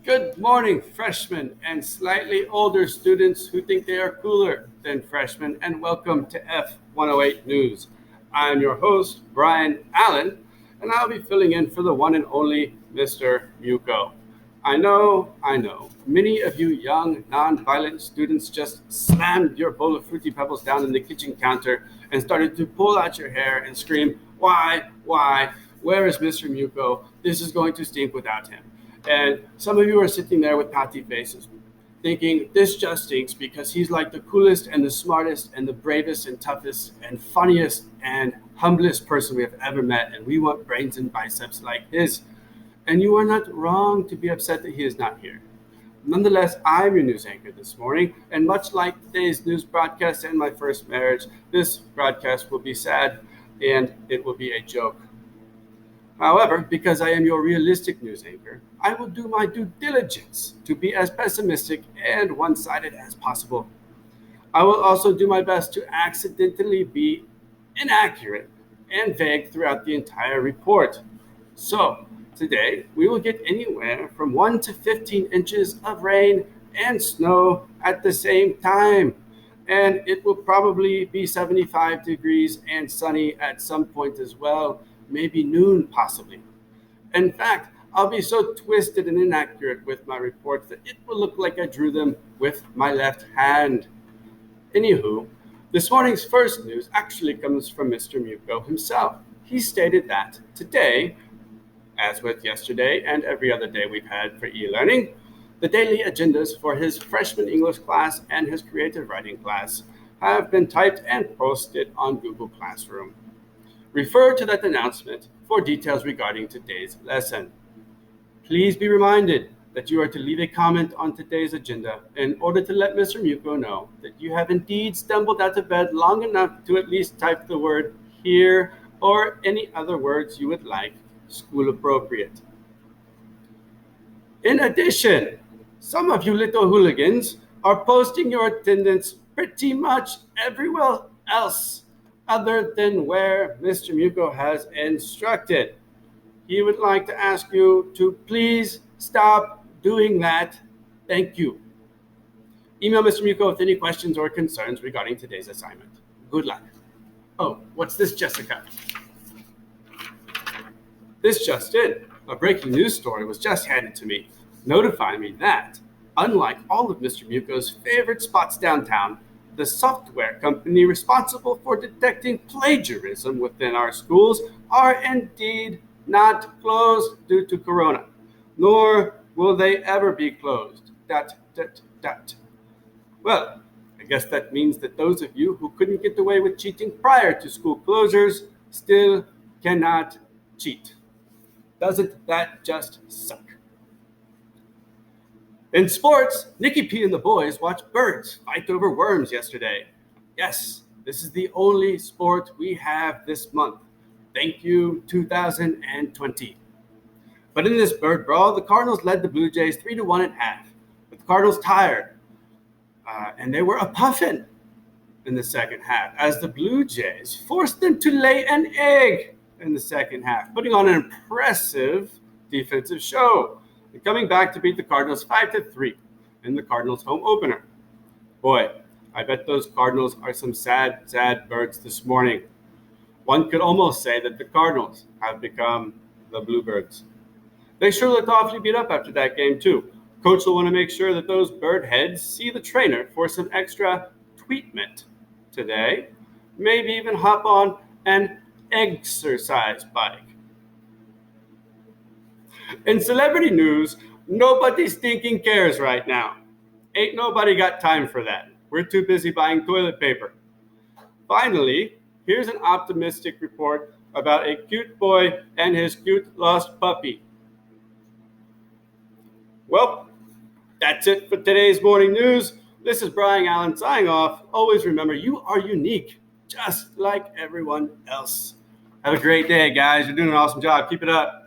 Good morning, freshmen and slightly older students who think they are cooler than freshmen, and welcome to F108 News. I'm your host, Brian Allen, and I'll be filling in for the one and only Mr. Muko. I know, many of you young, non-violent students just slammed your bowl of Fruity Pebbles down in the kitchen counter and started to pull out your hair and scream, why, where is Mr. Muko? This is going to stink without him. And some of you are sitting there with pouty faces, thinking this just stinks because he's like the coolest and the smartest and the bravest and toughest and funniest and humblest person we have ever met, and we want brains and biceps like his. And you are not wrong to be upset that he is not here. Nonetheless, I'm your news anchor this morning, and much like today's news broadcast and my first marriage, this broadcast will be sad and it will be a joke. However, because I am your realistic news anchor, I will do my due diligence to be as pessimistic and one sided as possible. I will also do my best to accidentally be inaccurate and vague throughout the entire report. So, today we will get anywhere from 1 to 15 inches of rain and snow at the same time. And it will probably be 75 degrees and sunny at some point as well, maybe noon possibly. In fact, I'll be so twisted and inaccurate with my reports that it will look like I drew them with my left hand. Anywho, this morning's first news actually comes from Mr. Muko himself. He stated that today, as with yesterday and every other day we've had for e-learning, the daily agendas for his freshman English class and his creative writing class have been typed and posted on Google Classroom. Refer to that announcement for details regarding today's lesson. Please be reminded that you are to leave a comment on today's agenda in order to let Mr. Muko know that you have indeed stumbled out of bed long enough to at least type the word here or any other words you would like, school appropriate. In addition, some of you little hooligans are posting your attendance pretty much everywhere else other than where Mr. Muko has instructed. He would like to ask you to please stop doing that. Thank you. Email Mr. Muko with any questions or concerns regarding today's assignment. Good luck. Oh, what's this, Jessica? This just in. A breaking news story was just handed to me, notifying me that, unlike all of Mr. Muko's favorite spots downtown, the software company responsible for detecting plagiarism within our schools are indeed not closed due to Corona, nor will they ever be closed. Well, I guess that means that those of you who couldn't get away with cheating prior to school closures still cannot cheat. Doesn't that just suck? In sports, Nikki P and the boys watched birds fight over worms yesterday. Yes, this is the only sport we have this month. Thank you, 2020. But in this bird brawl, the Cardinals led the Blue Jays 3-1 at half. But the Cardinals tired, and they were a puffin in the second half as the Blue Jays forced them to lay an egg in the second half, putting on an impressive defensive show and coming back to beat the Cardinals 5-3 in the Cardinals home opener. Boy, I bet those Cardinals are some sad, sad birds this morning. One could almost say that the Cardinals have become the Bluebirds. They sure looked awfully beat up after that game, too. Coach will want to make sure that those bird heads see the trainer for some extra tweetment today. Maybe even hop on an exercise bike. In celebrity news, nobody stinking cares right now. Ain't nobody got time for that. We're too busy buying toilet paper. Finally, here's an optimistic report about a cute boy and his cute lost puppy. Well, that's it for today's morning news. This is Brian Allen signing off. Always remember, you are unique, just like everyone else. Have a great day, guys. You're doing an awesome job. Keep it up.